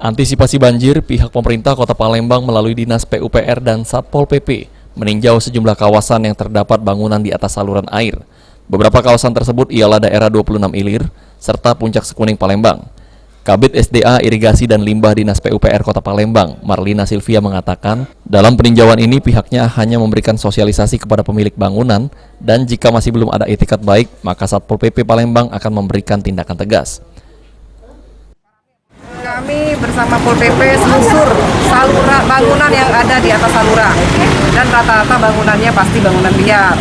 Antisipasi banjir, pihak pemerintah Kota Palembang melalui Dinas PUPR dan Satpol PP meninjau sejumlah kawasan yang terdapat bangunan di atas saluran air. Beberapa kawasan tersebut ialah daerah 26 Ilir serta Puncak Sekuning Palembang. Kabid SDA Irigasi dan Limbah Dinas PUPR Kota Palembang, Marlina Silvia mengatakan, dalam peninjauan ini pihaknya hanya memberikan sosialisasi kepada pemilik bangunan dan jika masih belum ada itikat baik, maka Satpol PP Palembang akan memberikan tindakan tegas. Kami bersama Pol PP selusur saluran bangunan yang ada di atas saluran dan rata-rata bangunannya pasti bangunan liar.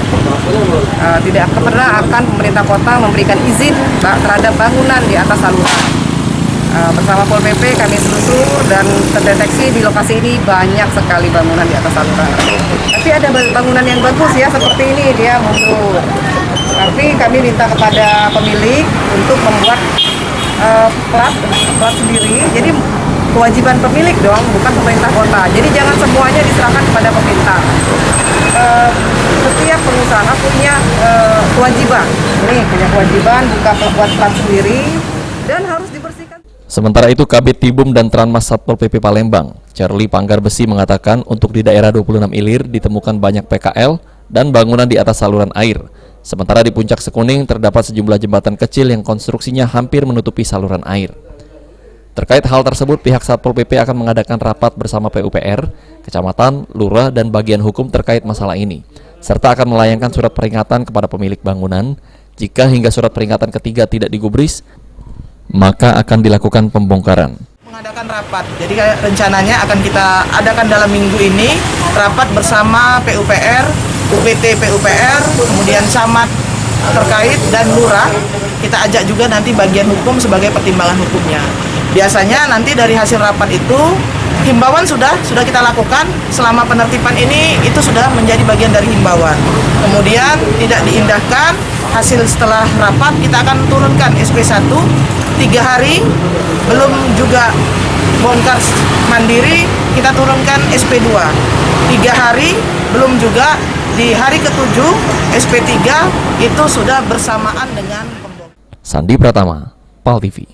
Tidak pernah akan pemerintah kota memberikan izin terhadap bangunan di atas saluran. Bersama Pol PP kami selusur dan terdeteksi di lokasi ini banyak sekali bangunan di atas saluran. Tapi ada bangunan yang bagus ya, seperti ini dia mundur. Tapi kami minta kepada pemilik untuk membuat plat sendiri, jadi kewajiban pemilik dong, bukan pemerintah kota. Jadi jangan semuanya diserahkan kepada pemerintah. Setiap pengusaha punya kewajiban, punya kewajiban buat plat sendiri dan harus dibersihkan. Sementara itu, Kabid Tibum dan Tranmas Satpol PP Palembang, Charlie Panggar Besi mengatakan untuk di daerah 26 Ilir ditemukan banyak PKL dan bangunan di atas saluran air. Sementara di Puncak Sekuning terdapat sejumlah jembatan kecil yang konstruksinya hampir menutupi saluran air. Terkait hal tersebut, pihak Satpol PP akan mengadakan rapat bersama PUPR, kecamatan, lurah, dan bagian hukum terkait masalah ini, serta akan melayangkan surat peringatan kepada pemilik bangunan. Jika hingga surat peringatan ketiga tidak digubris, maka akan dilakukan pembongkaran. Mengadakan rapat, jadi rencananya akan kita adakan dalam minggu ini rapat bersama PUPR, UPT PUPR, kemudian camat terkait dan lurah. Kita ajak juga nanti bagian hukum sebagai pertimbangan hukumnya. Biasanya nanti dari hasil rapat itu himbauan sudah kita lakukan selama penertiban ini, itu sudah menjadi bagian dari himbauan. Kemudian tidak diindahkan, hasil setelah rapat kita akan turunkan SP1 3 hari, belum juga bongkar mandiri, kita turunkan SP2 3 hari, belum juga di hari ke-7 SP3 itu sudah bersamaan dengan pembongkaran. Sandi Pratama, PAL TV.